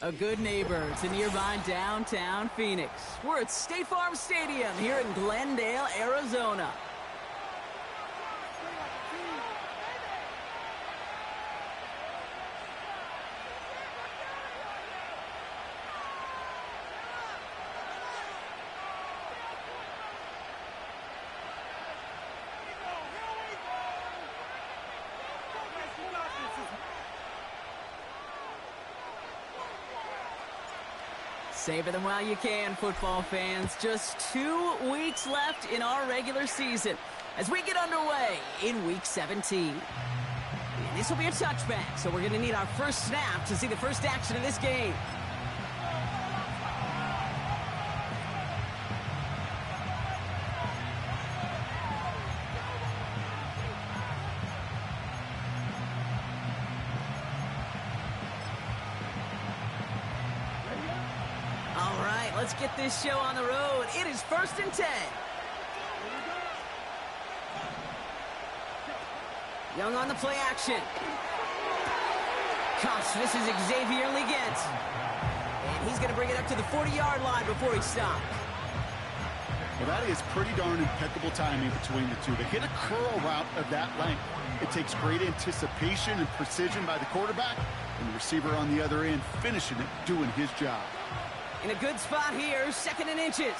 A good neighbor to nearby downtown Phoenix. We're at State Farm Stadium here in Glendale, Arizona. Savor them while you can, football fans. Just 2 weeks left in our regular season as we get underway in Week 17. And this will be a touchback, so we're going to need our first snap to see the first action of this game. Let's get this show on the road. It is 1st and 10. Young on the play action. Gosh, this is Xavier Legent. And he's going to bring it up to the 40-yard line before he stops. Well, that is pretty darn impeccable timing between the two. To hit a curl route of that length, it takes great anticipation and precision by the quarterback, and the receiver on the other end finishing it, doing his job. In a good spot here, 2nd and inches.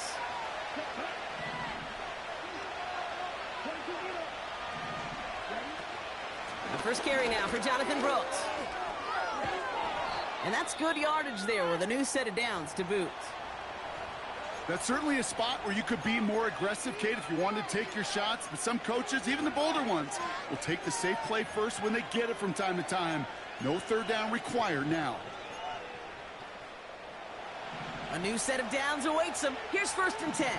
The first carry now for Jonathan Brooks. And that's good yardage there with a new set of downs to boot. That's certainly a spot where you could be more aggressive, Kate, if you wanted to take your shots. But some coaches, even the bolder ones, will take the safe play first when they get it from time to time. No 3rd down required now. A new set of downs awaits them. Here's 1st and 10.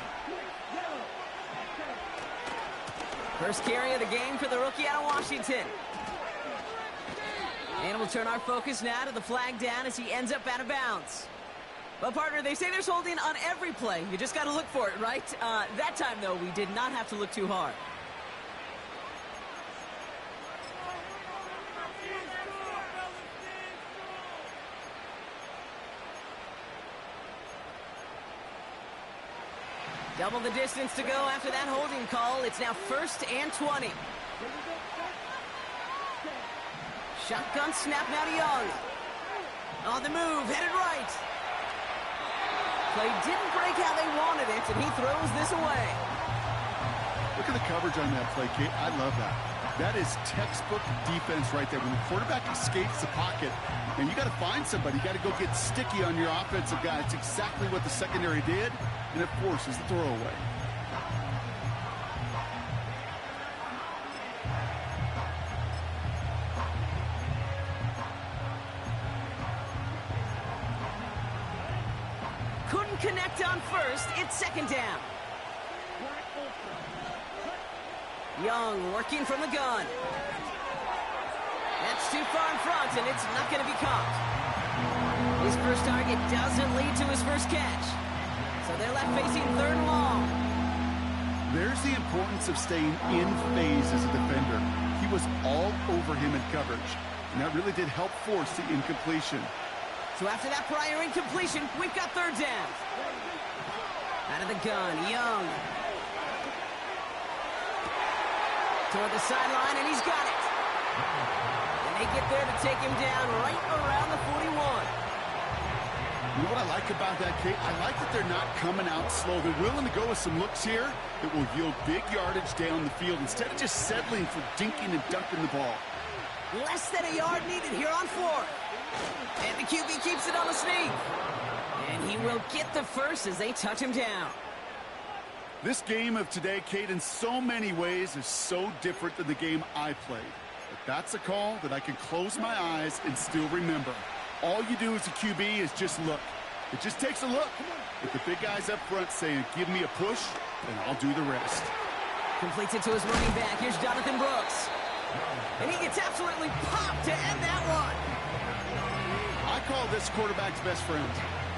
First carry of the game for the rookie out of Washington. And we'll turn our focus now to the flag down as he ends up out of bounds. Well, partner, they say there's holding on every play. You just got to look for it, right? That time, though, we did not have to look too hard. Double the distance to go after that holding call. It's now 1st and 20. Shotgun snap now to Young. On the move, headed right. Play didn't break how they wanted it, and he throws this away. Look at the coverage on that play, Kate. I love that. That is textbook defense right there. When the quarterback escapes the pocket, and you got to find somebody. You got to go get sticky on your offensive guy. It's exactly what the secondary did, and it forces the throwaway. Couldn't connect on 1st. It's 2nd down. Young working from the gun. That's too far in front, and it's not going to be caught. His first target doesn't lead to his first catch. So they're left facing 3rd and long. There's the importance of staying in phase as a defender. He was all over him in coverage, and that really did help force the incompletion. So after that prior incompletion, we've got 3rd down. Out of the gun, Young. Toward the sideline, and he's got it. And they get there to take him down right around the 41. You know what I like about that, Kate? I like that they're not coming out slow. They're willing to go with some looks here that will yield big yardage down the field instead of just settling for dinking and dunking the ball. Less than a yard needed here on 4th. And the QB keeps it on the sneak. And he will get the first as they touch him down. This game of today, Kate, in so many ways is so different than the game I played. But that's a call that I can close my eyes and still remember. All you do as a QB is just look. It just takes a look. With the big guys up front saying, give me a push, and I'll do the rest. Completes it to his running back. Here's Jonathan Brooks. And he gets absolutely popped to end that one. I call this quarterback's best friend.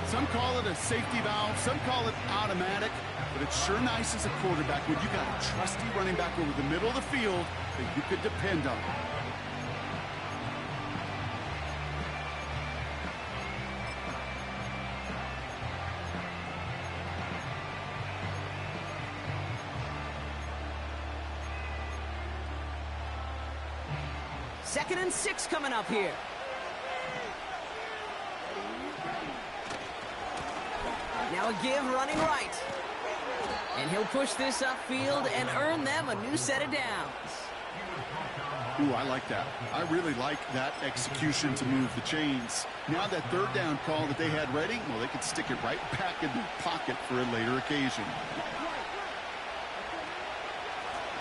Some call it a safety valve. Some call it automatic. But it's sure nice as a quarterback when you got a trusty running back over the middle of the field that you could depend on. 2nd and 6 coming up here. Now a give running right. And he'll push this upfield and earn them a new set of downs. Ooh, I like that. I really like that execution to move the chains. Now that 3rd down call that they had ready, well, they could stick it right back in their pocket for a later occasion.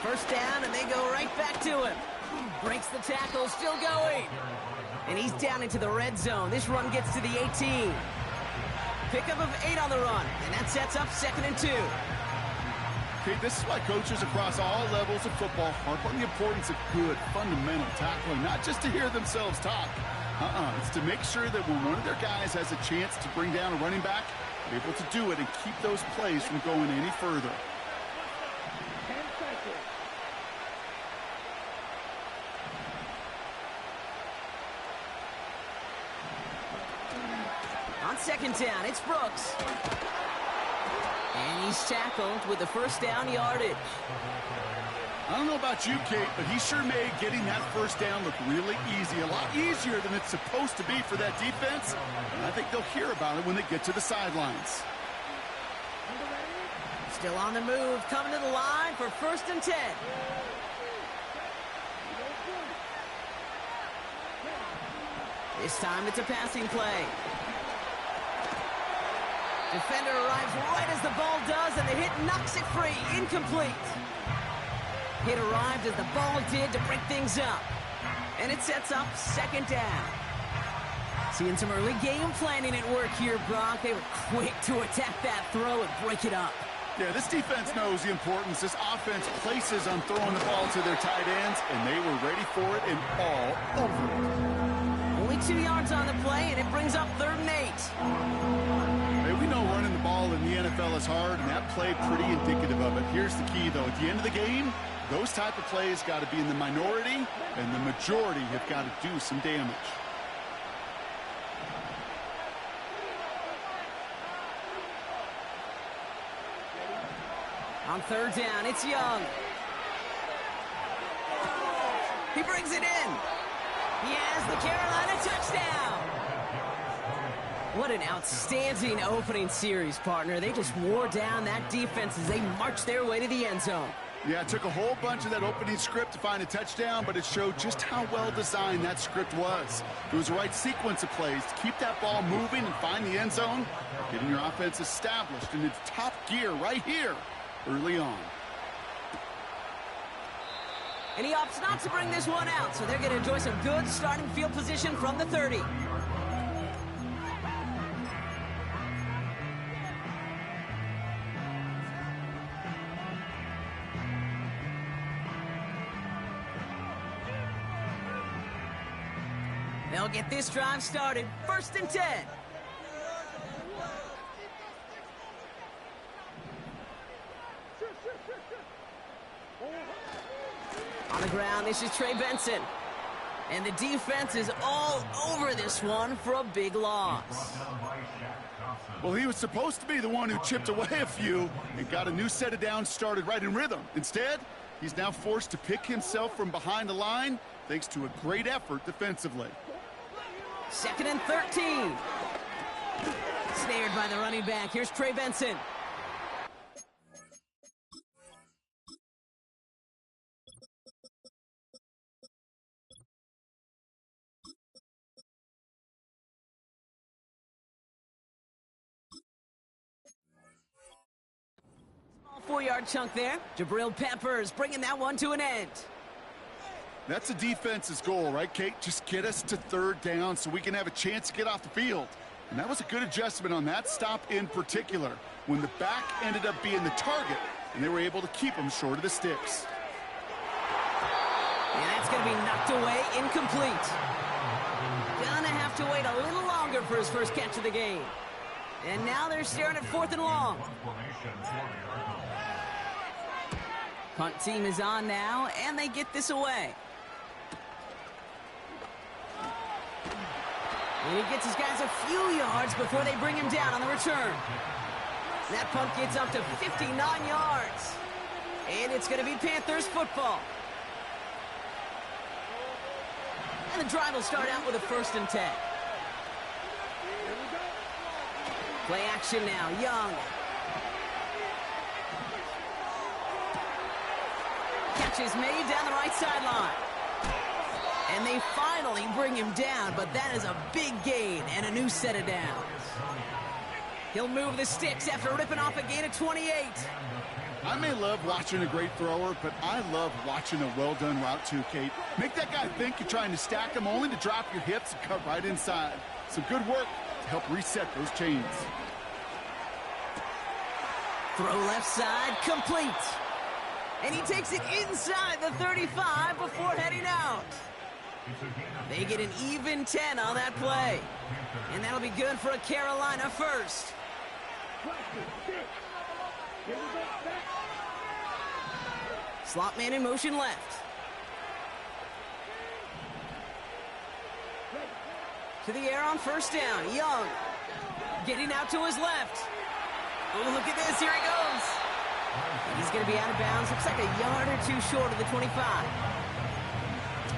1st down, and they go right back to him. Breaks the tackle, still going. And he's down into the red zone. This run gets to the 18. Pickup of 8 on the run, and that sets up 2nd and 2. Okay, this is why coaches across all levels of football harp on the importance of good, fundamental tackling, not just to hear themselves talk. It's to make sure that when one of their guys has a chance to bring down a running back, they're able to do it and keep those plays from going any further. On 2nd down, it's Brooks. And he's tackled with the 1st down yardage. I don't know about you, Kate, but he sure made getting that 1st down look really easy. A lot easier than it's supposed to be for that defense. And I think they'll hear about it when they get to the sidelines. Still on the move, coming to the line for 1st and 10. This time it's a passing play. Defender arrives right as the ball does, and the hit knocks it free. Incomplete. Hit arrived as the ball did to break things up. And it sets up 2nd down. Seeing some early game planning at work here, Brock. They were quick to attack that throw and break it up. Yeah, this defense knows the importance this offense places on throwing the ball to their tight ends, and they were ready for it and all over it. Only 2 yards on the play, and it brings up 3rd and 8. We know running the ball in the NFL is hard, and that play pretty indicative of it. Here's the key, though. At the end of the game, those type of plays got to be in the minority, and the majority have got to do some damage. On 3rd down, it's Young. He brings it in. He has the Carolina touchdown. What an outstanding opening series, partner. They just wore down that defense as they marched their way to the end zone. Yeah, it took a whole bunch of that opening script to find a touchdown, but it showed just how well designed that script was. It was the right sequence of plays to keep that ball moving and find the end zone, getting your offense established in its top gear right here early on. And he opts not to bring this one out, so they're going to enjoy some good starting field position from the 30. They'll get this drive started. 1st and 10. On the ground, this is Trey Benson. And the defense is all over this one for a big loss. Well, he was supposed to be the one who chipped away a few and got a new set of downs started right in rhythm. Instead, he's now forced to pick himself from behind the line thanks to a great effort defensively. 2nd and 13. Snared by the running back. Here's Trey Benson. Small 4-yard chunk there. Jabril Peppers bringing that one to an end. That's the defense's goal, right, Kate? Just get us to 3rd down so we can have a chance to get off the field. And that was a good adjustment on that stop in particular, when the back ended up being the target, and they were able to keep him short of the sticks. And that's going to be knocked away, incomplete. Gonna have to wait a little longer for his first catch of the game. And now they're staring at 4th and long. Punt team is on now, and they get this away. And he gets his guys a few yards before they bring him down on the return. That punt gets up to 59 yards. And it's going to be Panthers football. And the drive will start out with a 1st and 10. Play action now, Young. Catch is made down the right sideline. And they finally bring him down, but that is a big gain and a new set of downs. He'll move the sticks after ripping off a gain of 28. I may love watching a great thrower, but I love watching a well-done route too, Kate. Make that guy think you're trying to stack him only to drop your hips and cut right inside. Some good work to help reset those chains. Throw left side, complete. And he takes it inside the 35 before heading out. They get an even 10 on that play. And that'll be good for a Carolina first. Slot man in motion left. To the air on 1st down. Young. Getting out to his left. Oh, look at this. Here he goes. And he's going to be out of bounds. Looks like a yard or two short of the 25.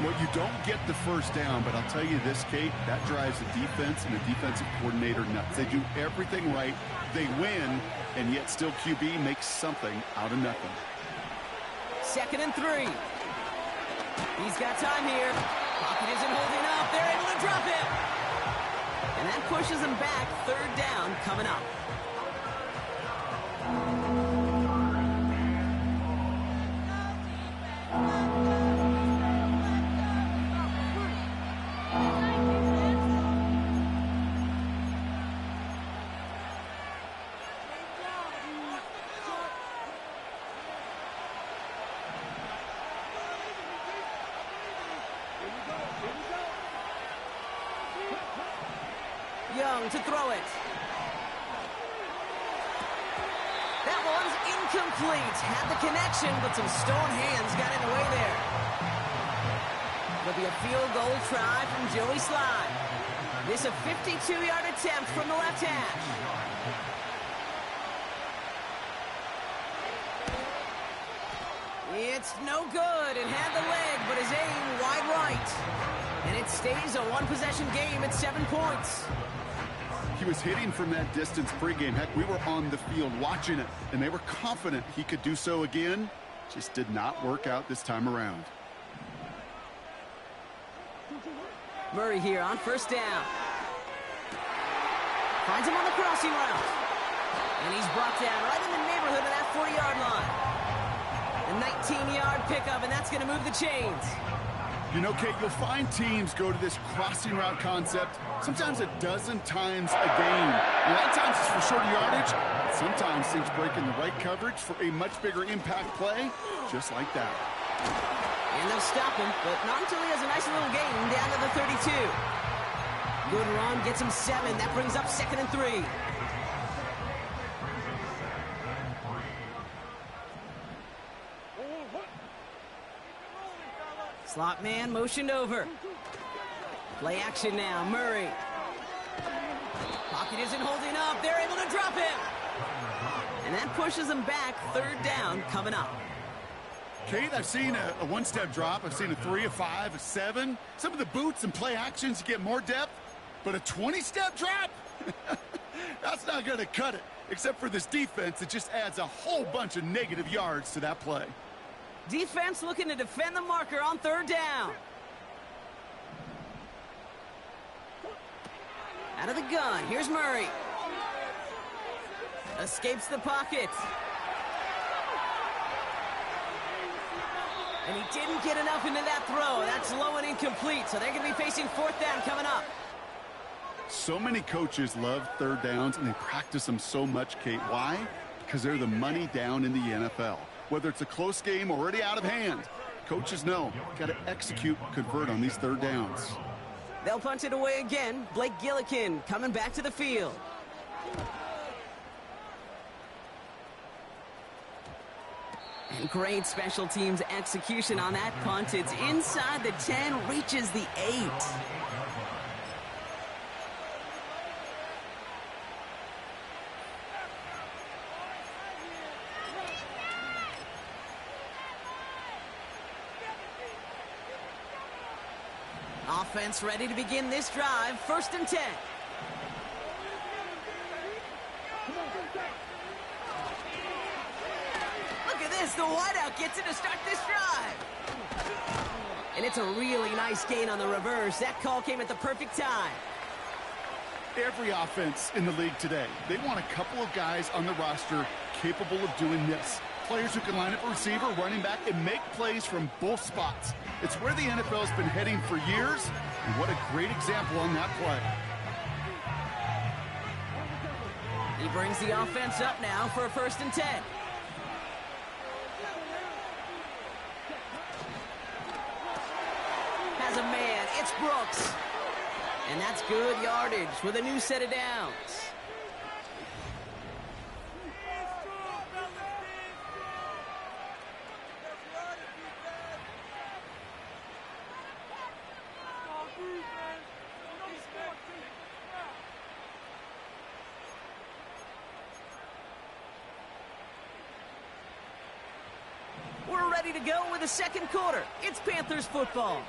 Well, you don't get the 1st down, but I'll tell you this, Kate, that drives the defense and the defensive coordinator nuts. They do everything right. They win, and yet still QB makes something out of nothing. 2nd and 3. He's got time here. Pocket isn't holding up. They're able to drop it. And that pushes him back. 3rd down coming up. Young to throw it. That one's incomplete. Had the connection, but some stone hands got in the way there. There'll be a field goal try from Joey Slye. This a 52-yard attempt from the left hash. It's no good. It had the leg, but his aim wide right. And it stays a one-possession game at 7 points. He was hitting from that distance pregame. Heck, we were on the field watching it, and they were confident he could do so again. Just did not work out this time around. Murray here on 1st down. Finds him on the crossing route. And he's brought down right in the neighborhood of that 40-yard line. A 19-yard pickup, and that's going to move the chains. You know, Kate, you'll find teams go to this crossing route concept sometimes a dozen times a game. A lot of times it's for shorter yardage. Sometimes things break in the right coverage for a much bigger impact play, just like that. And they'll stop him, but not until he has a nice little gain down to the 32. Good run, gets him 7. That brings up 2nd and 3. Slot man motioned over. Play action now, Murray. Pocket isn't holding up. They're able to drop him. And that pushes him back. 3rd down coming up. Kate, I've seen a one-step drop. I've seen a 3, a 5, a 7. Some of the boots and play actions get more depth, but a 20-step drop? That's not going to cut it, except for this defense that just adds a whole bunch of negative yards to that play. Defense looking to defend the marker on 3rd down. Out of the gun, here's Murray. Escapes the pocket. And he didn't get enough into that throw. That's low and incomplete, so they're going to be facing 4th down coming up. So many coaches love 3rd downs, and they practice them so much, Kate. Why? Because they're the money down in the NFL. Whether it's a close game or already out of hand, coaches know got to execute, convert on these 3rd downs. They'll punt it away again. Blake Gillikin coming back to the field. And great special teams execution on that punt. It's inside the 10, reaches the 8. Offense ready to begin this drive. 1st and 10. Look at this. The wideout gets it to start this drive. And it's a really nice gain on the reverse. That call came at the perfect time. Every offense in the league today, they want a couple of guys on the roster capable of doing this. Players who can line up a receiver, running back, and make plays from both spots. It's where the NFL's been heading for years, and what a great example on that play. He brings the offense up now for a 1st and 10. Has a man. It's Brooks. And that's good yardage with a new set of downs. We're ready to go with the 2nd quarter. It's Panthers football.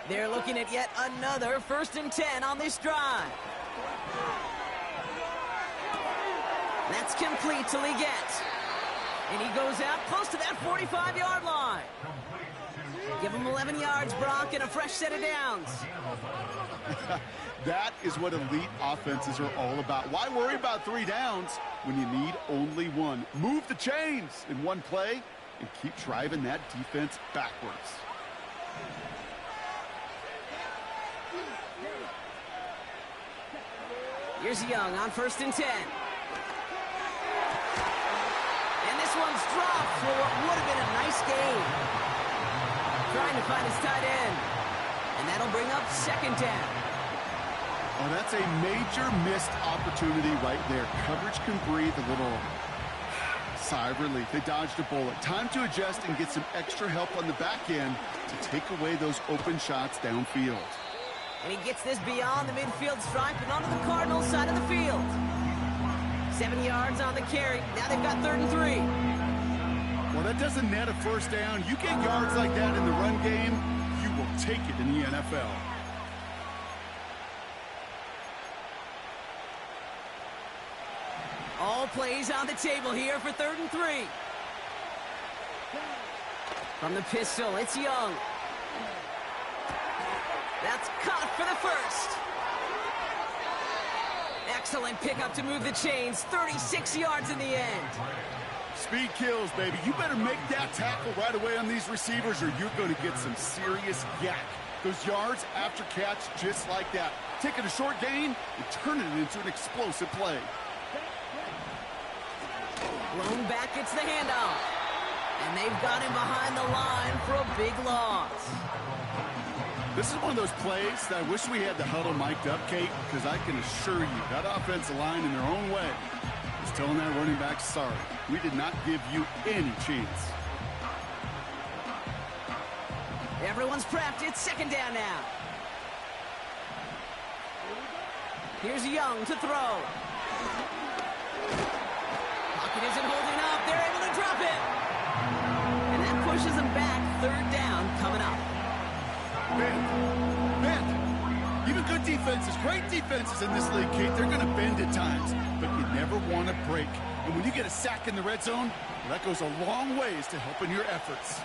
They're looking at yet another 1st and 10 on this drive. That's complete till he gets. And he goes out close to that 45-yard line. Give him 11 yards, Brock, and a fresh set of downs. That is what elite offenses are all about. Why worry about 3 downs when you need only 1? Move the chains in one play and keep driving that defense backwards. Here's Young on 1st and 10. And this one's dropped for what would have been a nice gain. Trying to find his tight end. And that'll bring up 2nd down. Oh, that's a major missed opportunity right there. Coverage can breathe a little sigh of relief. They dodged a bullet. Time to adjust and get some extra help on the back end to take away those open shots downfield. And he gets this beyond the midfield stripe and onto the Cardinals side of the field. 7 yards on the carry. Now they've got 3rd and 3. Well, that doesn't net a 1st down. You get yards like that in the run game, you will take it in the NFL. All plays on the table here for 3rd and 3. From the pistol, it's Young. That's caught for the 1st. Excellent pickup to move the chains. 36 yards in the end. Speed kills, baby. You better make that tackle right away on these receivers or you're going to get some serious yak. Those yards after catch just like that. Taking a short gain and turning it into an explosive play. Blown back gets the handoff. And they've got him behind the line for a big loss. This is one of those plays that I wish we had the huddle mic'd up, Kate, because I can assure you that offensive line in their own way is telling that running back, sorry, we did not give you any chance. Everyone's prepped. It's 2nd down now. Here's Young to throw. Pocket isn't holding up. They're able to drop it. And that pushes them back. 3rd down coming up. Bend. Even good defenses, great defenses in this league, Kate, they're going to bend at times, but you never want to break. And when you get a sack in the red zone, well, that goes a long ways to helping your efforts.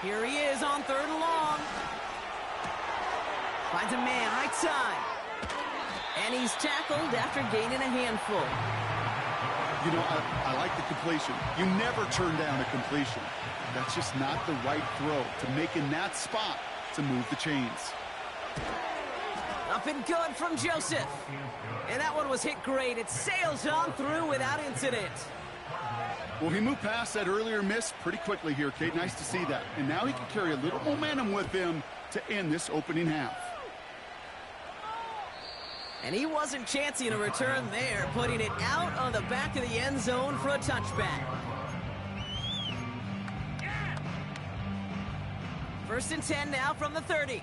Here he is on 3rd and long. Finds a man right side. And he's tackled after gaining a handful. You know, I like the completion. You never turn down a completion. That's just not the right throw to make in that spot to move the chains. Up and good from Joseph. And that one was hit great. It sails on through without incident. Well, he moved past that earlier miss pretty quickly here, Kate. Nice to see that. And now he can carry a little momentum with him to end this opening half. And he wasn't chancing a return there, putting it out on the back of the end zone for a touchback. 1st and 10 now from the 30.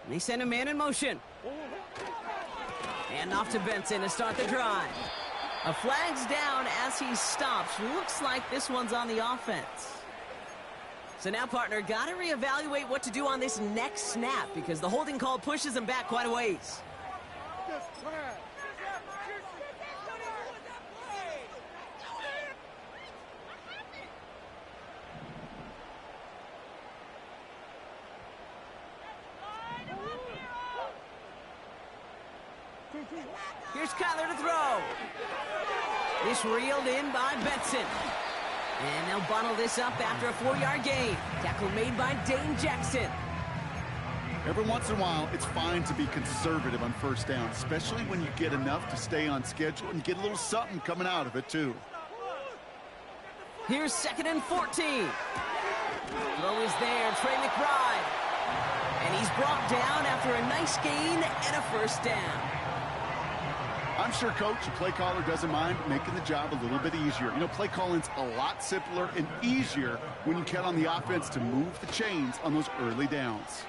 And they send a man in motion. And off to Benson to start the drive. A flag's down as he stops. Looks like this one's on the offense. So now, partner, got to reevaluate what to do on this next snap because the holding call pushes him back quite a ways. Here's Kyler to throw. This reeled in by Benson. And they'll bottle this up after a 4-yard gain. Tackle made by Dane Jackson. Every once in a while, it's fine to be conservative on first down, especially when you get enough to stay on schedule and get a little something coming out of it, too. Here's 2nd and 14. Throw is there, Trey McBride. And he's brought down after a nice gain and a first down. I'm sure Coach, the play caller, doesn't mind making the job a little bit easier. You know, play calling's a lot simpler and easier when you count on the offense to move the chains on those early downs.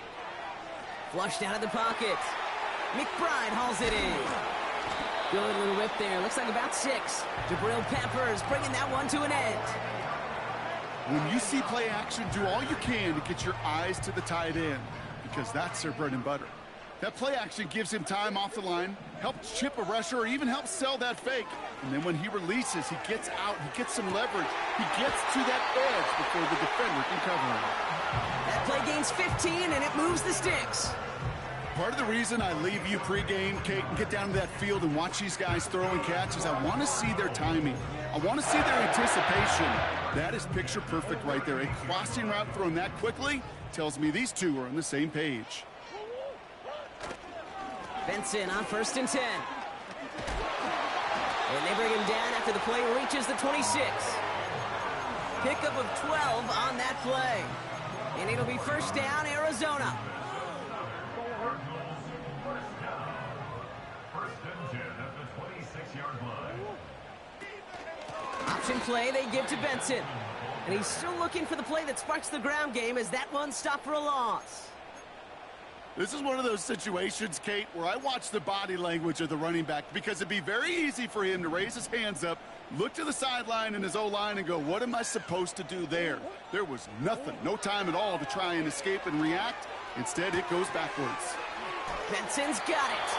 Flushed out of the pocket. McBride hauls it in. Good little rip there. Looks like about 6. Jabril Peppers bringing that one to an end. When you see play action, do all you can to get your eyes to the tight end because that's their bread and butter. That play action gives him time off the line, helps chip a rusher, or even helps sell that fake. And then when he releases, he gets out, he gets some leverage. He gets to that edge before the defender can cover him. That play gains 15, and it moves the sticks. Part of the reason I leave you pregame, Kate, and get down to that field and watch these guys throw and catch is I want to see their timing. I want to see their anticipation. That is picture perfect right there. A crossing route thrown that quickly tells me these two are on the same page. Benson on 1st and 10. And they bring him down after the play reaches the 26. Pickup of 12 on that play. And it'll be first down, Arizona. Option play they give to Benson. And he's still looking for the play that sparks the ground game as that one stopped for a loss. This is one of those situations, Kate, where I watch the body language of the running back because it'd be very easy for him to raise his hands up, look to the sideline in his O-line and go, what am I supposed to do there? There was nothing, no time at all to try and escape and react. Instead, it goes backwards. Benson's got it.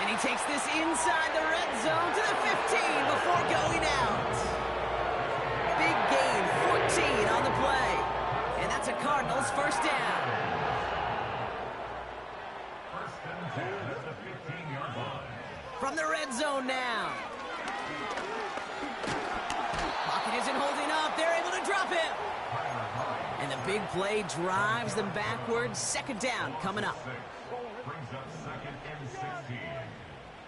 And he takes this inside the red zone to the 15 before going out. Big gain, 14 on the play. And that's a Cardinals first down. From the red zone now. Pocket isn't holding up. They're able to drop him. And the big play drives them backwards. 2nd down coming up. Brings up 2nd and 16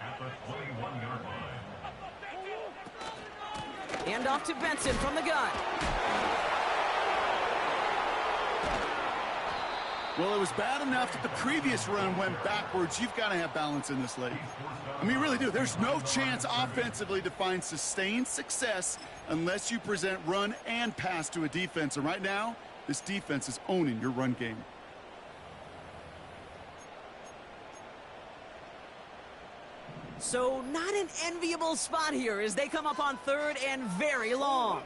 at the 21-yard line. Hand off to Benson from the gun. Well, it was bad enough that the previous run went backwards. You've got to have balance in this league. I mean, you really do. There's no chance offensively to find sustained success unless you present run and pass to a defense. And right now, this defense is owning your run game. So not an enviable spot here as they come up on 3rd and very long.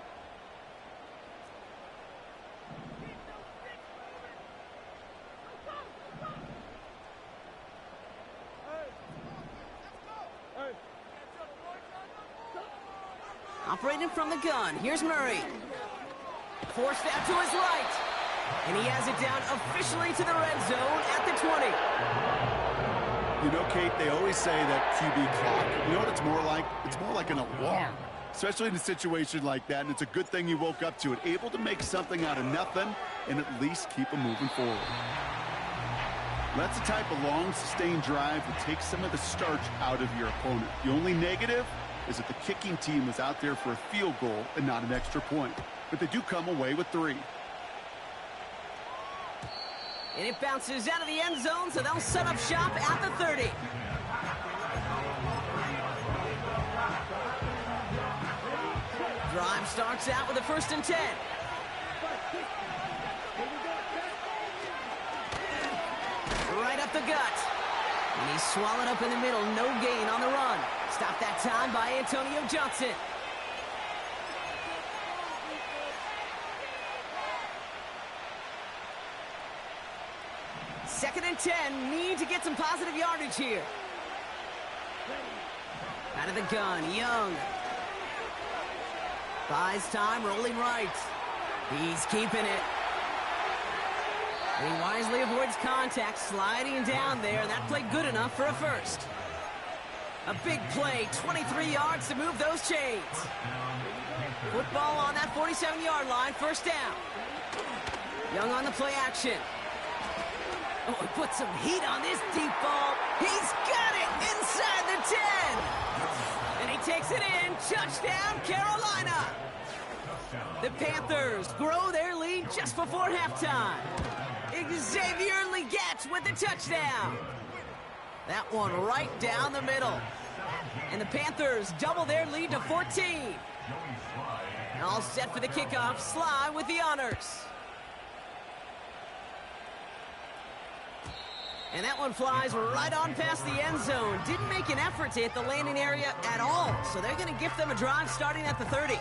Operating from the gun, here's Murray. Forced out to his right. And he has it down officially to the red zone at the 20. You know, Kate, they always say that QB clock, you know what it's more like? It's more like an alarm, especially in a situation like that. And it's a good thing you woke up to it, able to make something out of nothing and at least keep them moving forward. That's the type of long, sustained drive that takes some of the starch out of your opponent. The only negative is that the kicking team was out there for a field goal and not an extra point. But they do come away with 3. And it bounces out of the end zone, so they'll set up shop at the 30. Drive starts out with a 1st and 10. Right up the gut. And he's swallowed up in the middle. No gain on the run. Stopped that time by Antonio Johnson. 2nd and 10. Need to get some positive yardage here. Out of the gun, Young. Buys time, rolling right. He's keeping it. He wisely avoids contact, sliding down there, and that played good enough for a first. A big play, 23 yards to move those chains. Football on that 47-yard line, first down. Young on the play action. Oh, he put some heat on this deep ball. He's got it inside the 10. And he takes it in. Touchdown, Carolina. The Panthers grow their lead just before halftime. Xavier Legette with the touchdown. That one right down the middle. And the Panthers double their lead to 14. All set for the kickoff. Sly with the honors. And that one flies right on past the end zone. Didn't make an effort to hit the landing area at all. So they're going to gift them a drive starting at the 30.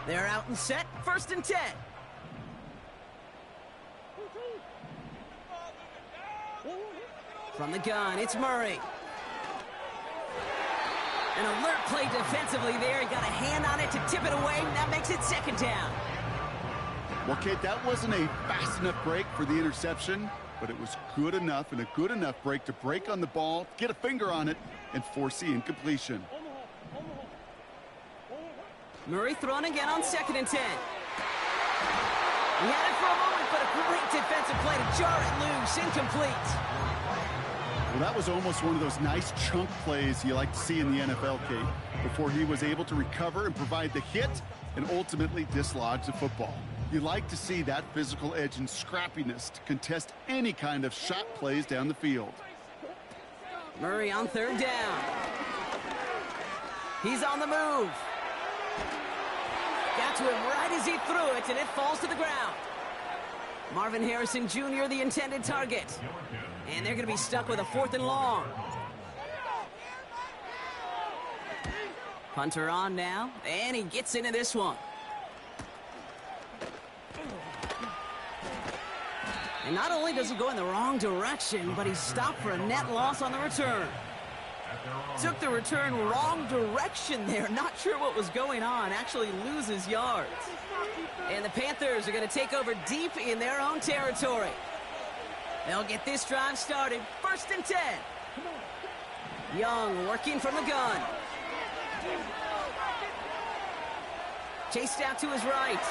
They're out and set, 1st and 10. From the gun, it's Murray. An alert play defensively there. He got a hand on it to tip it away, and that makes it 2nd down. Well, Kate, that wasn't a fast enough break for the interception, but it was good enough and a good enough break to break on the ball, get a finger on it, and force the incompletion. Murray thrown again on 2nd and 10. He had it for a moment, but a great defensive play to jar it loose, incomplete. Well, that was almost one of those nice chunk plays you like to see in the NFL, Kate, before he was able to recover and provide the hit and ultimately dislodge the football. You like to see that physical edge and scrappiness to contest any kind of shot plays down the field. Murray on 3rd down. He's on the move. Got to him right as he threw it, and it falls to the ground. Marvin Harrison Jr., the intended target. And they're going to be stuck with a 4th and long. Punter on now, and he gets into this one. And not only does he go in the wrong direction, but he's stopped for a net loss on the return. Took the return wrong direction there. Not sure what was going on. Actually loses yards. And the Panthers are going to take over deep in their own territory. They'll get this drive started. 1st and 10. Young working from the gun. Chased out to his right.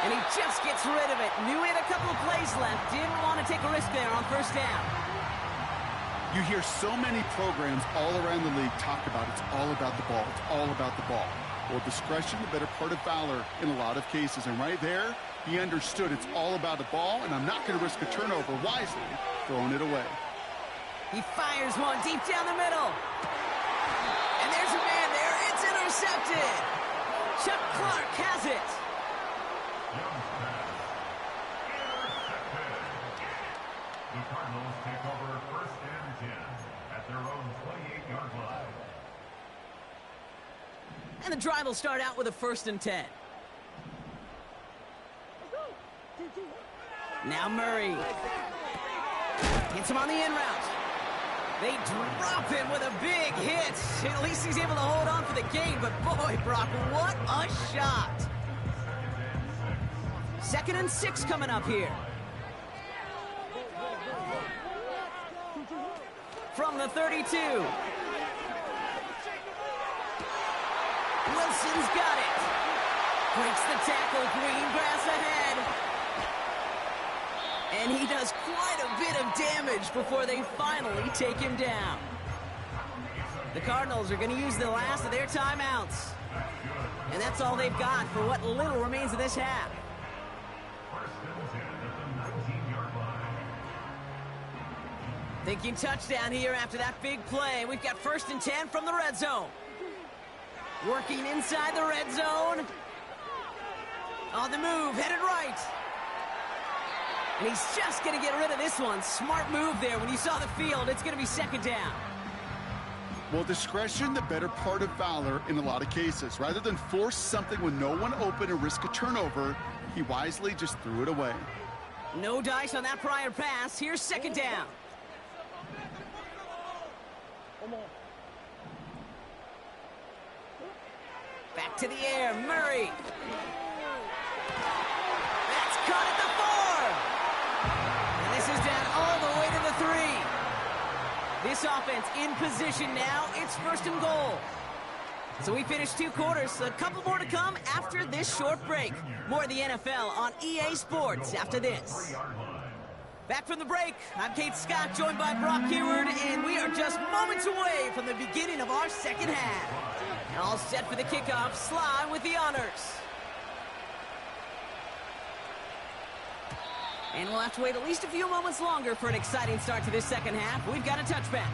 And he just gets rid of it. Knew he had a couple of plays left. Didn't want to take a risk there on 1st down. You hear so many programs all around the league talk about it's all about the ball. It's all about the ball. Well, discretion, the better part of valor in a lot of cases. And right there, he understood it's all about the ball, and I'm not going to risk a turnover, wisely throwing it away. He fires one deep down the middle. And there's a man there. It's intercepted. Chuck Clark has it. The Cardinals take over 1st and 10 at their own 28-yard line. And the drive will start out with a 1st and 10. Now Murray. Gets him on the in route. They drop him with a big hit. At least he's able to hold on for the game. But boy, Brock, what a shot. 2nd and 6 coming up here. From the 32. Wilson's got it. Breaks the tackle. Green grass ahead. And he does quite a bit of damage before they finally take him down. The Cardinals are going to use the last of their timeouts. And that's all they've got for what little remains of this half. Thinking touchdown here after that big play. We've got 1st and 10 from the red zone. Working inside the red zone. On the move, headed right. And he's just going to get rid of this one. Smart move there. When you saw the field, it's going to be 2nd down. Well, discretion, the better part of valor in a lot of cases. Rather than force something with no one open and risk a turnover, he wisely just threw it away. No dice on that prior pass. Here's second down. Back to the air, Murray. That's caught at the 4. And this is down all the way to the 3. This offense in position now. It's first and goal. So we finished 2 quarters. A couple more to come after this short break. More of the NFL on EA Sports after this. Back from the break, I'm Kate Scott, joined by Brock Heward, and we are just moments away from the beginning of our second half. And all set for the kickoff, Sly with the honors. And we'll have to wait at least a few moments longer for an exciting start to this second half. We've got a touchback.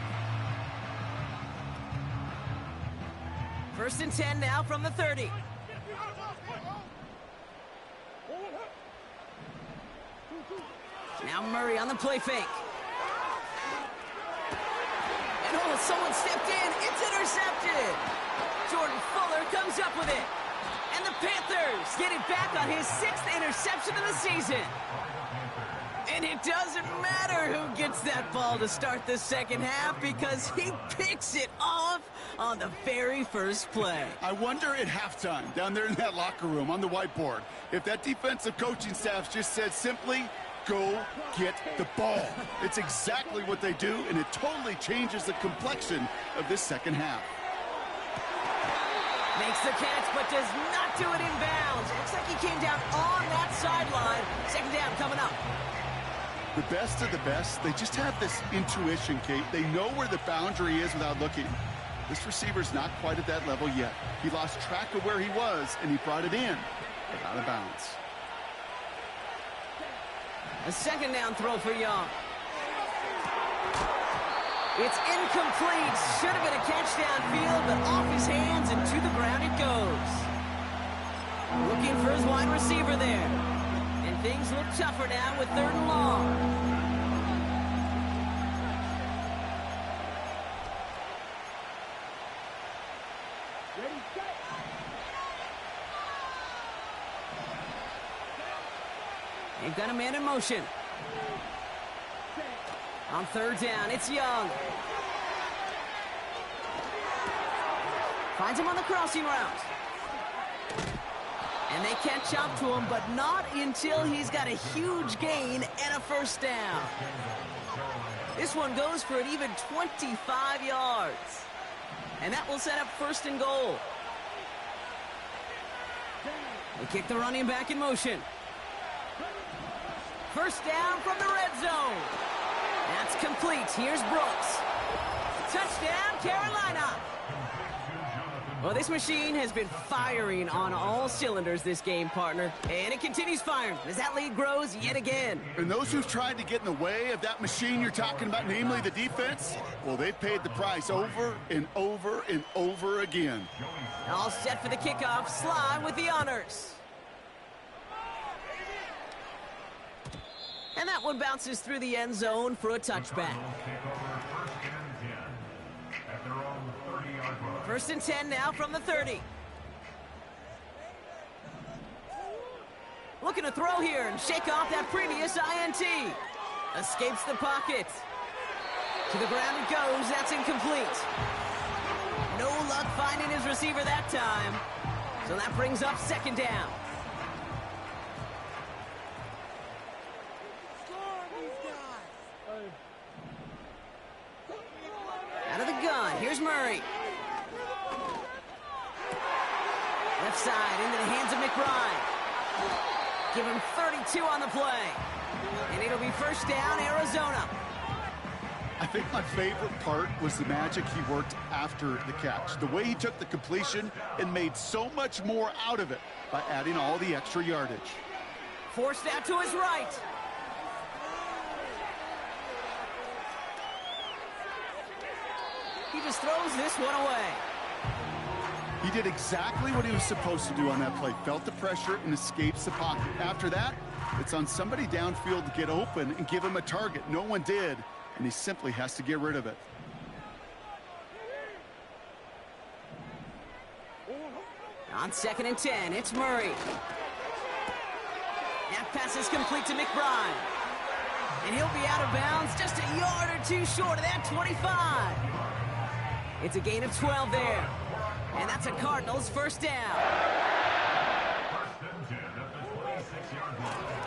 First and 10 now from the 30. Now Murray on the play fake. And oh, someone stepped in. It's intercepted. Jordan Fuller comes up with it. And the Panthers get it back on his 6th interception of the season. And it doesn't matter who gets that ball to start the second half because he picks it off on the very first play. I wonder at halftime, down there in that locker room on the whiteboard, if that defensive coaching staff just said simply, go get the ball. It's exactly what they do, and it totally changes the complexion of this second half. Makes the catch, but does not do it in bounds. It looks like he came down on that sideline. Second down coming up. The best of the best, they just have this intuition, Kate. They know where the boundary is without looking. This receiver's not quite at that level yet. He lost track of where he was, and he brought it in, but out of bounds. A second down throw for Young. It's incomplete. Should have been a catch downfield, but off his hands and to the ground it goes. Looking for his wide receiver there. And things look tougher now with 3rd and long. They've got a man in motion. On 3rd down, it's Young. Finds him on the crossing route. And they catch up to him, but not until he's got a huge gain and a first down. This one goes for an even 25 yards. And that will set up 1st and goal. They kick the running back in motion. First down from the red zone. That's complete. Here's Brooks. Touchdown, Carolina. Well, this machine has been firing on all cylinders this game, partner. And it continues firing as that lead grows yet again. And those who've tried to get in the way of that machine you're talking about, namely the defense, well, they've paid the price over and over and over again. All set for the kickoff. Sly with the honors. And that one bounces through the end zone for a touchback. First and 10 now from the 30. Looking to throw here and shake off that previous INT. Escapes the pocket. To the ground it goes. That's incomplete. No luck finding his receiver that time. So that brings up 2nd down. Out of the gun, here's Murray. Left side into the hands of McBride. Give him 32 on the play. And it'll be first down, Arizona. I think my favorite part was the magic he worked after the catch. The way he took the completion and made so much more out of it by adding all the extra yardage. Forced out to his right. He just throws this one away. He did exactly what he was supposed to do on that play. Felt the pressure and escapes the pocket. After that, it's on somebody downfield to get open and give him a target. No one did, and he simply has to get rid of it. On 2nd and 10, it's Murray. That pass is complete to McBride. And he'll be out of bounds just a yard or two short of that 25. It's a gain of 12 there. And that's a Cardinals first down.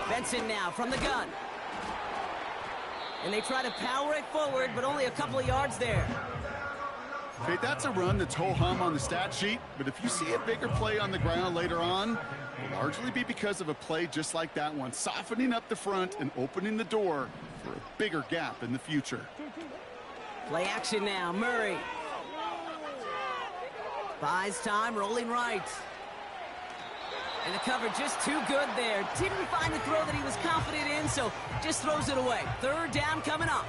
Benson now from the gun. And they try to power it forward, but only a couple of yards there. Okay, that's a run that's ho-hum on the stat sheet, but if you see a bigger play on the ground later on, it'll largely be because of a play just like that one, softening up the front and opening the door for a bigger gap in the future. Play action now, Murray. Buys time, rolling right. And the cover just too good there. Didn't find a throw that he was confident in, so just throws it away. 3rd down coming up.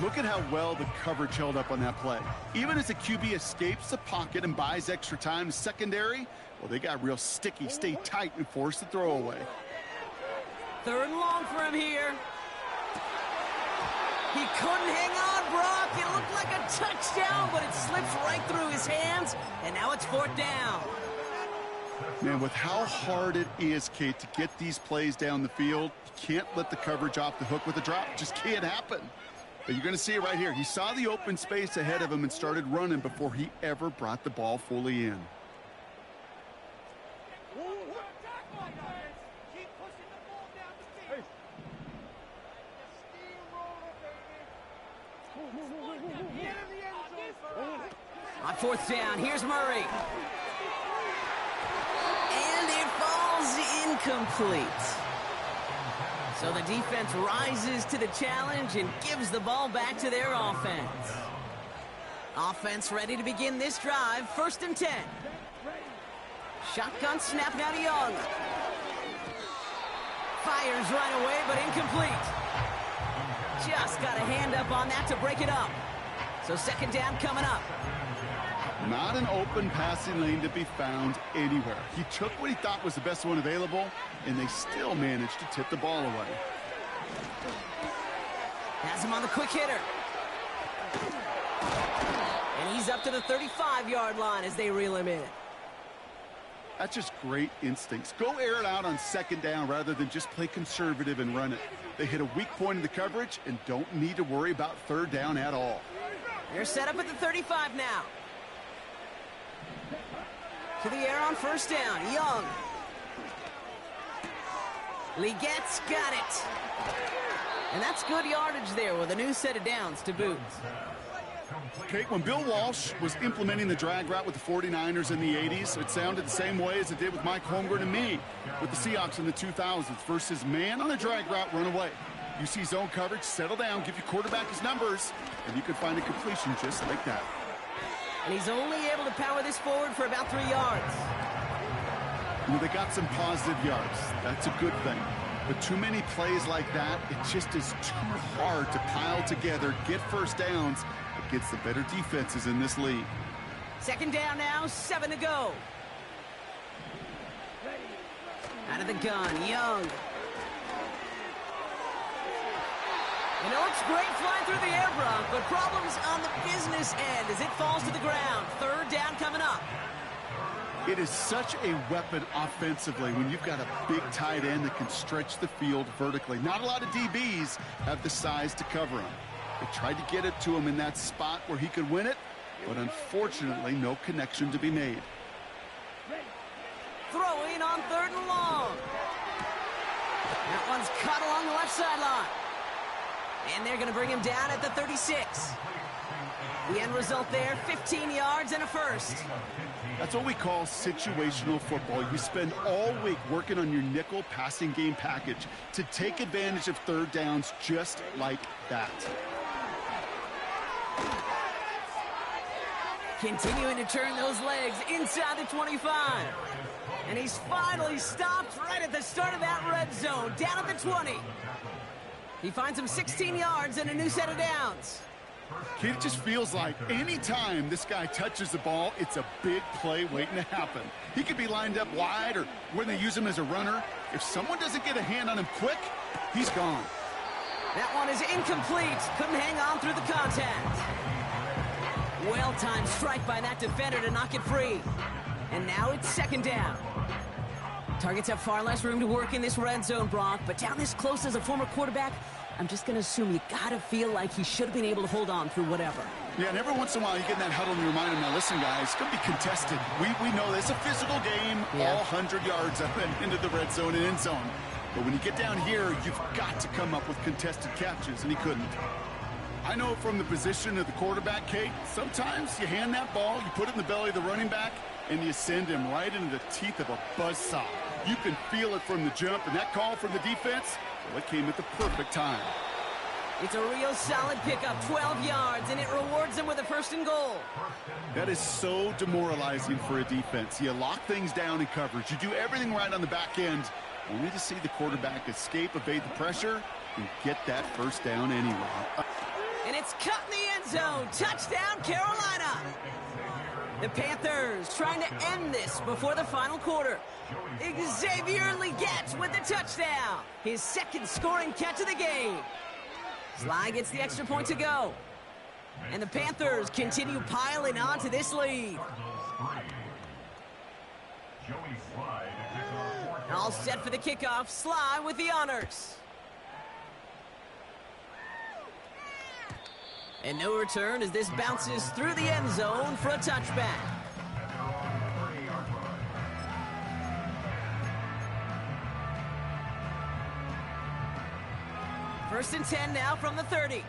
Look at how well the coverage held up on that play. Even as the QB escapes the pocket and buys extra time in secondary, well, they got real sticky, stay tight, and force the throw away. 3rd and long for him here. He couldn't hang on, Brock. It looked like a touchdown, but it slips right through his hands, and now it's 4th down. Man, with how hard it is, Kate, to get these plays down the field, you can't let the coverage off the hook with a drop. It just can't happen. But you're going to see it right here. He saw the open space ahead of him and started running before he ever brought the ball fully in. On 4th down, here's Murray. And it falls incomplete. So the defense rises to the challenge and gives the ball back to their offense. Offense ready to begin this drive. 1st and 10. Shotgun snap now to Young. Fires right away, but incomplete. Just got a hand up on that to break it up. So 2nd down coming up. Not an open passing lane to be found anywhere. He took what he thought was the best one available, and they still managed to tip the ball away. Has him on the quick hitter. And he's up to the 35-yard line as they reel him in. That's just great instincts. Go air it out on 2nd down rather than just play conservative and run it. They hit a weak point in the coverage and don't need to worry about 3rd down at all. They're set up at the 35 now. To the air on 1st down. Young. Legette's got it. And that's good yardage there with a new set of downs to boot. Kate, when Bill Walsh was implementing the drag route with the 49ers in the 80s, it sounded the same way as it did with Mike Holmgren and me with the Seahawks in the 2000s versus man on a drag route, run away. You see zone coverage, settle down, give your quarterback his numbers, and you can find a completion just like that. And he's only able to power this forward for about 3 yards. Well, they got some positive yards. That's a good thing. But too many plays like that, it just is too hard to pile together, get 1st downs against the better defenses in this league. 2nd down now, 7 to go. Out of the gun, Young. You know, it's great flying through the air, Brock, but problems on the business end as it falls to the ground. 3rd down coming up. It is such a weapon offensively when you've got a big tight end that can stretch the field vertically. Not a lot of DBs have the size to cover him. They tried to get it to him in that spot where he could win it, but unfortunately, no connection to be made. Throwing on 3rd and long. That one's cut along the left sideline. And they're going to bring him down at the 36. The end result there, 15 yards and a first. That's what we call situational football. You spend all week working on your nickel passing game package to take advantage of 3rd downs just like that. Continuing to turn those legs inside the 25. And he's finally stopped right at the start of that red zone, down at the 20. He finds him 16 yards and a new set of downs. Kid, it just feels like any time this guy touches the ball, it's a big play waiting to happen. He could be lined up wide or when they use him as a runner. If someone doesn't get a hand on him quick, he's gone. That one is incomplete. Couldn't hang on through the contact. Well-timed strike by that defender to knock it free. And now it's second down. Targets have far less room to work in this red zone, Brock, but down this close as a former quarterback, I'm just going to assume you got to feel like he should have been able to hold on through whatever. Yeah, and every once in a while you get in that huddle and you remind him, now listen, guys, it's going to be contested. We know this. It's a physical game, all 100 yards up and into the red zone and end zone. But when you get down here, you've got to come up with contested catches, and he couldn't. I know from the position of the quarterback, Kate, sometimes you hand that ball, you put it in the belly of the running back, and you send him right into the teeth of a buzzsaw. You can feel it from the jump, and that call from the defense, well, it came at the perfect time. It's a real solid pickup, 12 yards, and it rewards them with a first and goal. That is so demoralizing for a defense. You lock things down in coverage. You do everything right on the back end, only to see the quarterback escape, evade the pressure, and get that first down anyway. And it's cut in the end zone. Touchdown, Carolina. The Panthers trying to end this before the final quarter. Xavier Legette with the touchdown. His second scoring catch of the game. Sly gets the extra point to go. And the Panthers continue piling on to this lead. All set for the kickoff. Sly with the honors. And no return as this bounces through the end zone for a touchback. First and 10 now from the 30.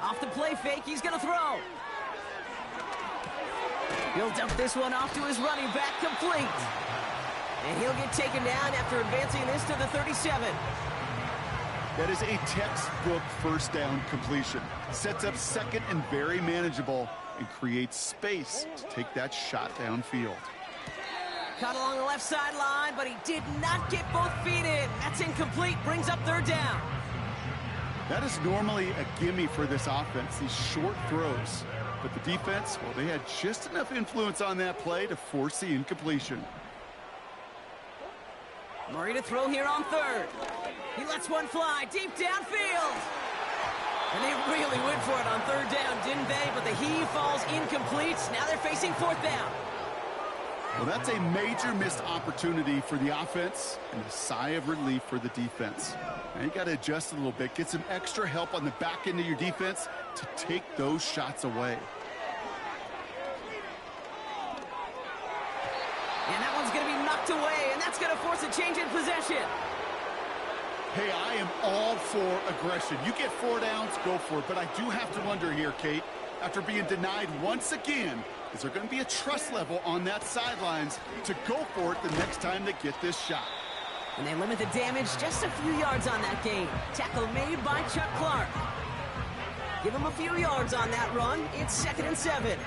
Off the play fake, he's going to throw. He'll dump this one off to his running back, complete. And he'll get taken down after advancing this to the 37. That is a textbook first down completion. Sets up second and very manageable and creates space to take that shot downfield. Caught along the left sideline, but he did not get both feet in. That's incomplete, brings up third down. That is normally a gimme for this offense, these short throws. But the defense, well, they had just enough influence on that play to force the incompletion. Murray to throw here on third. He lets one fly deep downfield. And they really went for it on third down, didn't they? But the heave falls incomplete. Now they're facing fourth down. Well, that's a major missed opportunity for the offense and a sigh of relief for the defense. Now you got to adjust a little bit, get some extra help on the back end of your defense to take those shots away. And that one's going to be knocked away, and that's going to force a change in possession. Hey, I am all for aggression. You get 4 downs, go for it. But I do have to wonder here, Kate, after being denied once again, is there going to be a trust level on that sidelines to go for it the next time they get this shot? And they limit the damage just a few yards on that gain. Tackle made by Chuck Clark. Give him a few yards on that run. It's 2nd and 7.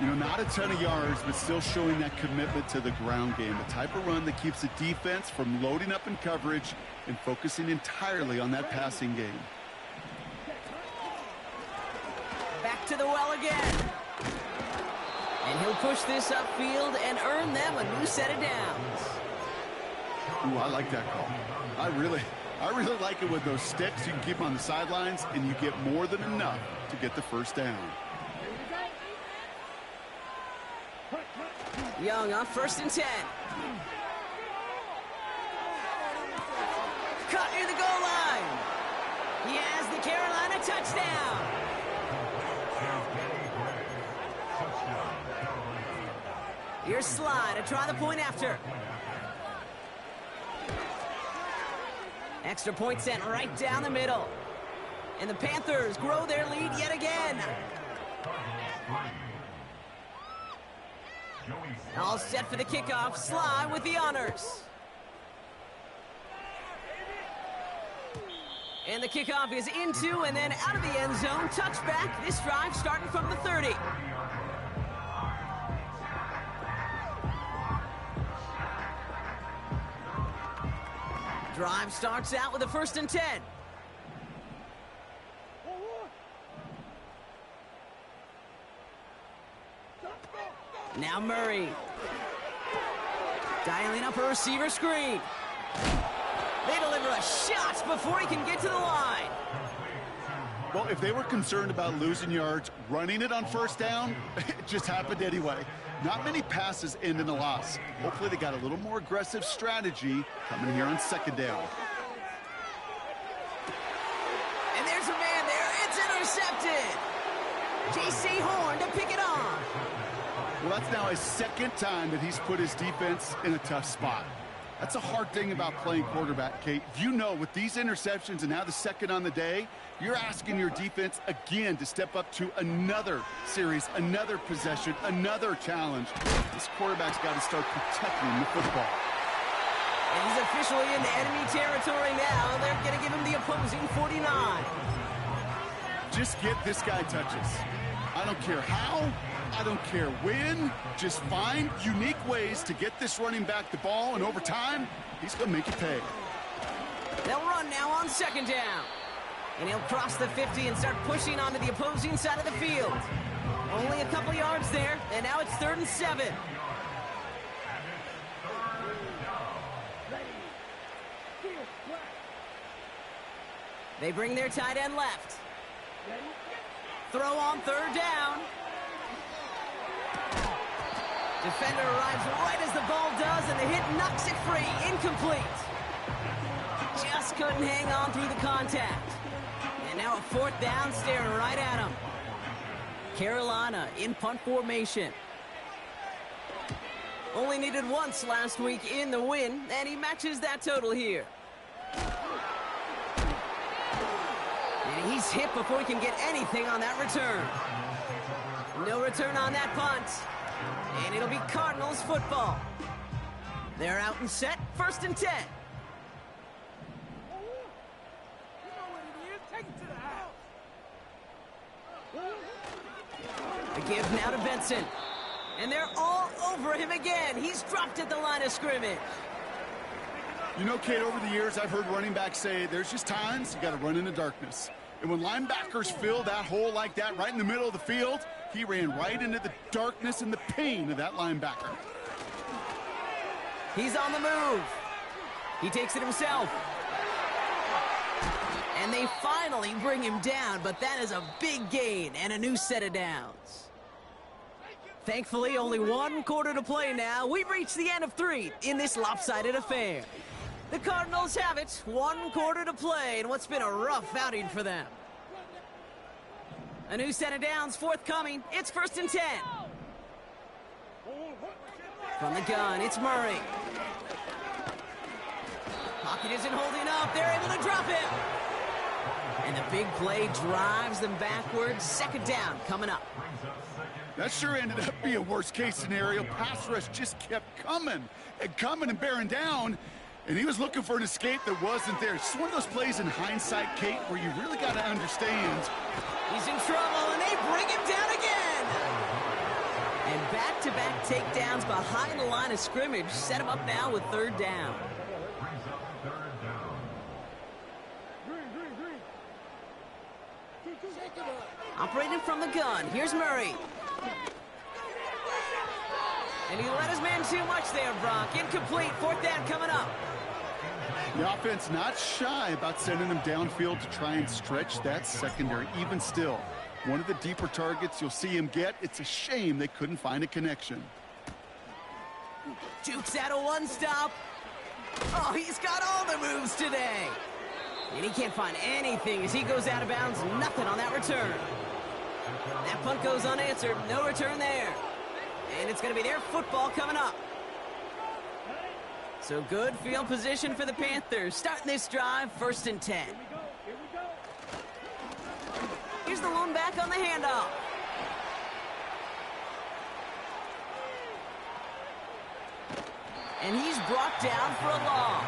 You know, not a ton of yards, but still showing that commitment to the ground game. The type of run that keeps the defense from loading up in coverage and focusing entirely on that passing game. Back to the well again. And he'll push this upfield and earn them a new set of downs. Ooh, I like that call. I really like it with those sticks. You can keep them on the sidelines, and you get more than enough to get the first down. Young on 1st and 10. Cut near the goal line. He has the Carolina touchdown. Here's Sly to try the point after. Extra point sent right down the middle. And the Panthers grow their lead yet again. All set for the kickoff. Sly with the honors. And the kickoff is into and then out of the end zone. Touchback. This drive starting from the 30. Drive starts out with a 1st and 10. Now Murray. Dialing up a receiver screen. They deliver a shot before he can get to the line. Well, if they were concerned about losing yards, running it on first down, it just happened anyway. Not many passes end in a loss. Hopefully they got a little more aggressive strategy coming here on second down. And there's a man there. It's intercepted. J.C. Horn to pick it off. Well, that's now his second time that he's put his defense in a tough spot. That's a hard thing about playing quarterback, Kate. You know, with these interceptions and now the second on the day, you're asking your defense again to step up to another series, another possession, another challenge. This quarterback's got to start protecting the football. And he's officially in enemy territory now. They're going to give him the opposing 49. Just get this guy touches. I don't care how. I don't care when. Just find unique ways to get this running back the ball, and over time, he's going to make it pay. They'll run now on second down. And he'll cross the 50 and start pushing onto the opposing side of the field. Only a couple yards there, and now it's 3rd and 7. They bring their tight end left. Throw on 3rd down. Defender arrives right as the ball does, and the hit knocks it free. Incomplete. Just couldn't hang on through the contact. And now a 4th down staring right at him. Carolina in punt formation. Only needed once last week in the win, and he matches that total here. And he's hit before he can get anything on that return. No return on that punt. And it'll be Cardinals football. They're out and set, 1st and 10. The give now to Benson. And they're all over him again. He's dropped at the line of scrimmage. You know, Kate, over the years, I've heard running backs say there's just times you got to run in the darkness. And when linebackers fill that hole like that right in the middle of the field, he ran right into the darkness and the pain of that linebacker. He's on the move. He takes it himself. And they finally bring him down, but that is a big gain and a new set of downs. Thankfully, only 1 quarter to play now. We've reached the end of 3 in this lopsided affair. The Cardinals have it, 1 quarter to play in what's been a rough outing for them. A new set of downs forthcoming. It's 1st and 10. From the gun, it's Murray. Pocket isn't holding up. They're able to drop him. And the big play drives them backwards. 2nd down coming up. That sure ended up being a worst-case scenario. Pass rush just kept coming and bearing down. And he was looking for an escape that wasn't there. It's one of those plays in hindsight, Kate, where you really got to understand. He's in trouble, and they bring him down again. And back-to-back takedowns behind the line of scrimmage set him up now with 3rd down. Operating from the gun, here's Murray. And he let his man too much there, Brock. Incomplete, 4th down coming up. The offense not shy about sending them downfield to try and stretch that secondary. Even still, one of the deeper targets you'll see him get. It's a shame they couldn't find a connection. Jukes out a 1-stop. Oh, he's got all the moves today. And he can't find anything as he goes out of bounds. Nothing on that return. That punt goes unanswered. No return there. And it's going to be their football coming up. So good field position for the Panthers. Starting this drive, 1st and 10. Here's the lone back on the handoff. And he's brought down for a loss.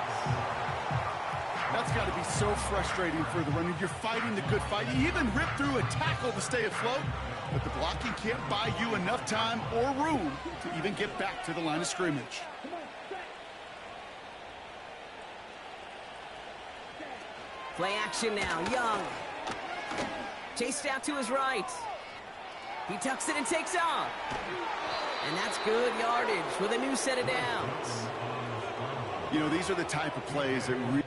That's got to be so frustrating for the runner. You're fighting the good fight. You even rip through a tackle to stay afloat, but the blocking can't buy you enough time or room to even get back to the line of scrimmage. Play action now, Young. Chased out to his right. He tucks it and takes off. And that's good yardage with a new set of downs. You know, these are the type of plays that really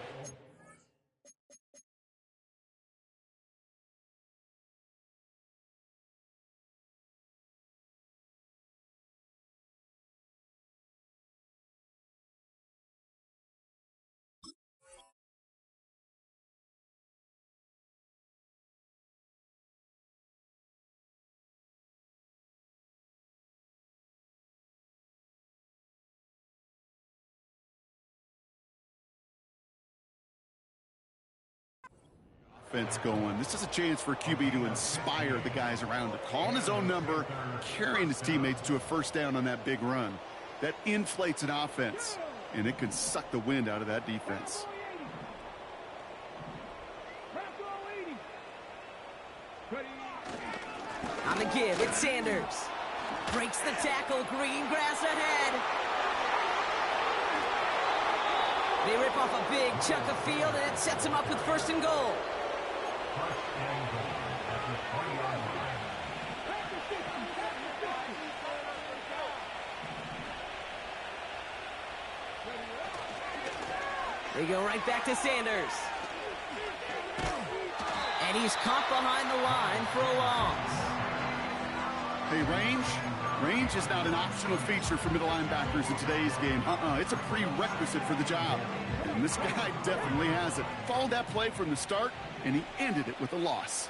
offense going. This is a chance for QB to inspire the guys around him. Calling his own number, carrying his teammates to a first down on that big run. That inflates an offense, and it can suck the wind out of that defense. On the give, it's Sanders. Breaks the tackle, green grass ahead. They rip off a big chunk of field, and it sets him up with first and goal. They go right back to Sanders. And he's caught behind the line for a loss. Hey, range is not an optional feature for middle linebackers in today's game. It's a prerequisite for the job. And this guy definitely has it. Followed that play from the start, and he ended it with a loss.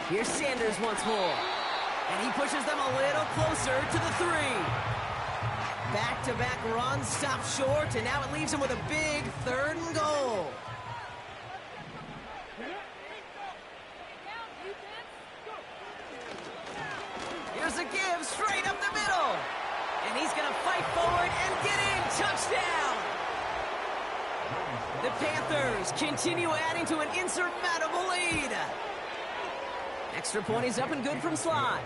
Here's Sanders once more. And he pushes them a little closer to the 3. Back-to-back runs, stop short, and now it leaves him with a big 3rd and goal. Here's a give straight up the middle. And he's going to fight forward and get in. Touchdown! The Panthers continue adding to an insurmountable lead. Extra point is up and good from Sly.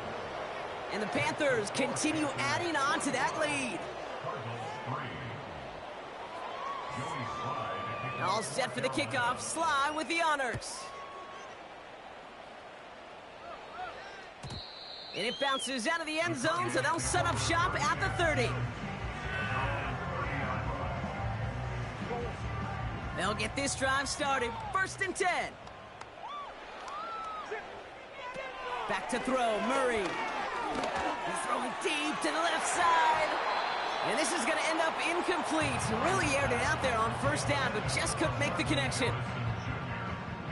And the Panthers continue adding on to that lead. All set for the kickoff. Sly with the honors. And it bounces out of the end zone, so they'll set up shop at the 30. They'll get this drive started. 1st and 10. Back to throw, Murray. He's throwing deep to the left side. And this is going to end up incomplete. Really aired it out there on 1st down, but just couldn't make the connection.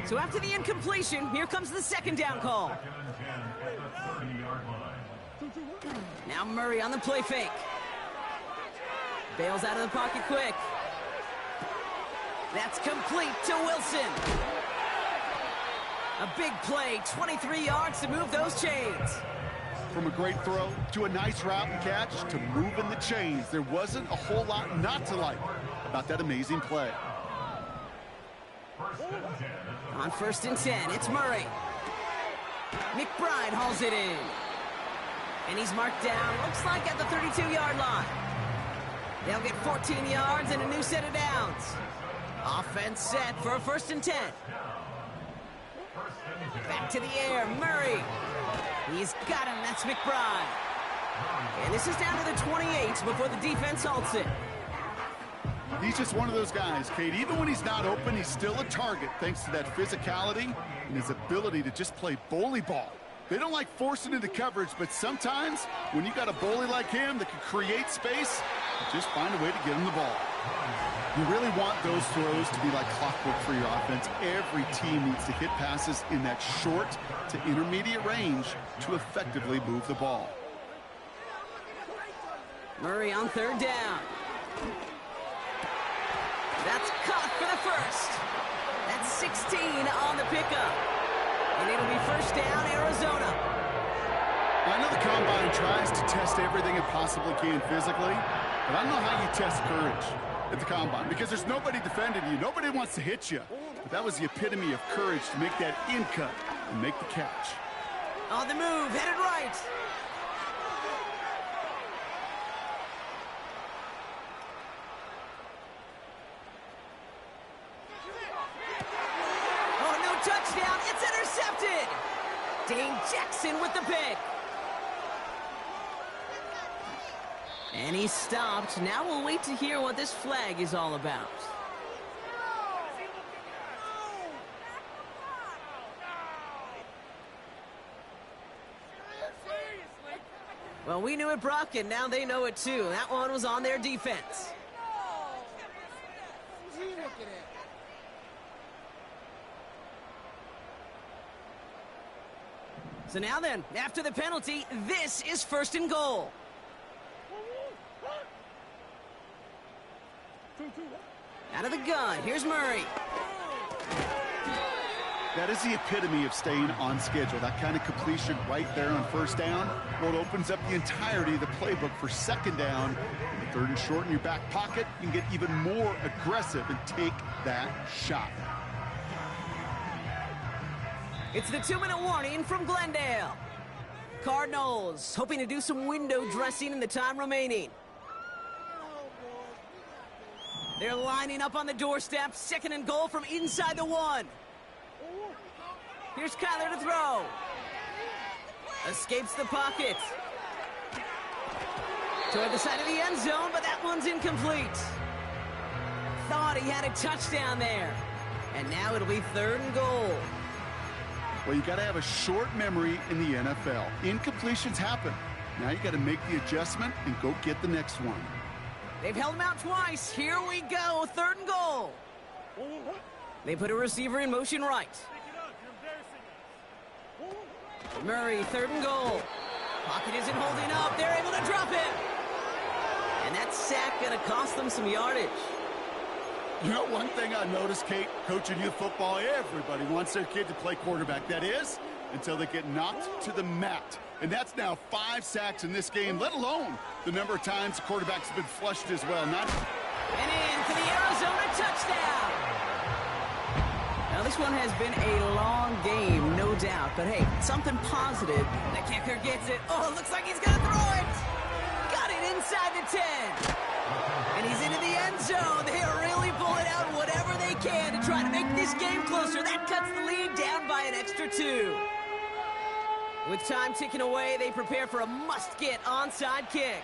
So after the incompletion, here comes the 2nd down call. Now Murray on the play fake. Bails out of the pocket quick. That's complete to Wilson. A big play, 23 yards to move those chains. From a great throw to a nice route and catch to moving the chains, there wasn't a whole lot not to like about that amazing play. On 1st and 10, it's Murray. McBride hauls it in. And he's marked down, looks like at the 32-yard line. They'll get 14 yards and a new set of downs. Offense set for a 1st and 10. Back to the air, Murray. He's got him, that's McBride. And this is down to the 28 before the defense halts it. He's just one of those guys, Kate. Even when he's not open, he's still a target thanks to that physicality and his ability to just play bully ball. They don't like forcing into coverage, but sometimes when you got a bully like him that can create space, just find a way to get him the ball. You really want those throws to be like clockwork for your offense. Every team needs to hit passes in that short to intermediate range to effectively move the ball. Murray on 3rd down. That's caught for the 1st. That's 16 on the pickup. And it'll be 1st down, Arizona. I know the Combine tries to test everything it possibly can physically, but I don't know how you test courage at the Combine because there's nobody defending you. Nobody wants to hit you. But that was the epitome of courage to make that in cut and make the catch. On the move, headed right. Oh, no touchdown. It's intercepted. Dane Jackson with the pick. And he stopped. Now we'll wait to hear what this flag is all about. Well, we knew it, Brock, and now they know it too. That one was on their defense. So now then, after the penalty, this is 1st and goal. Out of the gun, here's Murray. That is the epitome of staying on schedule. That kind of completion right there on first down. Well, it opens up the entirety of the playbook for second down. And third and short in your back pocket, you can get even more aggressive and take that shot. It's the 2-minute warning from Glendale. Cardinals hoping to do some window dressing in the time remaining. They're lining up on the doorstep. Second and goal from inside the 1. Here's Kyler to throw. Escapes the pocket. Toward the side of the end zone, but that one's incomplete. Thought he had a touchdown there. And now it'll be third and goal. Well, you got to have a short memory in the NFL. Incompletions happen. Now you got to make the adjustment and go get the next one. They've held him out twice. Here we go, third and goal. They put a receiver in motion right. Murray, third and goal. Pocket isn't holding up. They're able to drop it. And that sack going to cost them some yardage. You know, one thing I noticed, Kate, coaching youth football, everybody wants their kid to play quarterback. That is, until they get knocked to the mat. And that's now 5 sacks in this game, let alone the number of times the quarterback's been flushed as well. And in for the Arizona touchdown. Now, this one has been a long game, no doubt. But, hey, something positive. The kicker gets it. Oh, it looks like he's going to throw it. Got it inside the 10. And he's into the end zone. They are really pulling out whatever they can to try to make this game closer. That cuts the lead down by an extra 2. With time ticking away, they prepare for a must-get onside kick.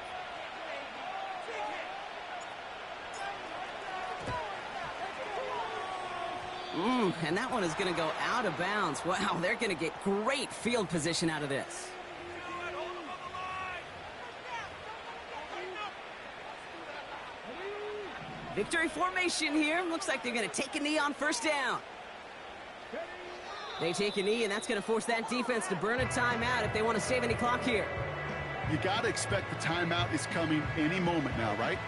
And that one is going to go out of bounds. Wow, they're going to get great field position out of this. Victory formation here. Looks like they're going to take a knee on first down. They take a knee, and that's going to force that defense to burn a timeout if they want to save any clock here. You got to expect the timeout is coming any moment now, right?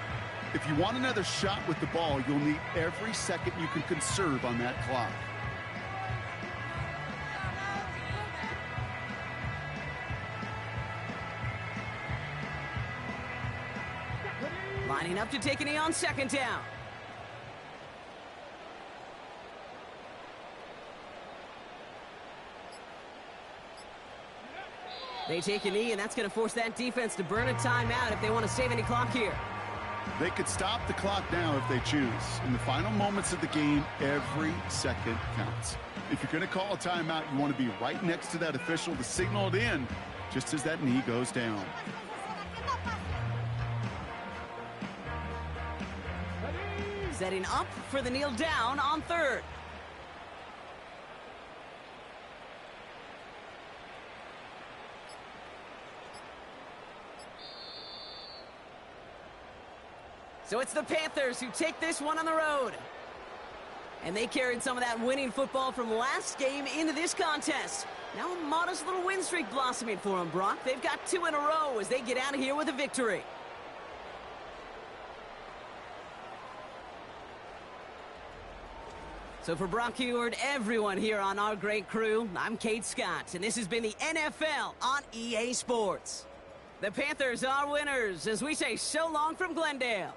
If you want another shot with the ball, you'll need every second you can conserve on that clock. Lining up to take a knee on second down. They take a knee, and that's going to force that defense to burn a timeout if they want to save any clock here. They could stop the clock now if they choose. In the final moments of the game, every second counts. If you're going to call a timeout, you want to be right next to that official to signal it in just as that knee goes down. Setting up for the kneel down on third. So it's the Panthers who take this one on the road. And they carried some of that winning football from last game into this contest. Now a modest little win streak blossoming for them, Brock. They've got 2 in a row as they get out of here with a victory. So for Brock Heward, everyone here on our great crew, I'm Kate Scott, and this has been the NFL on EA Sports. The Panthers are winners as we say so long from Glendale.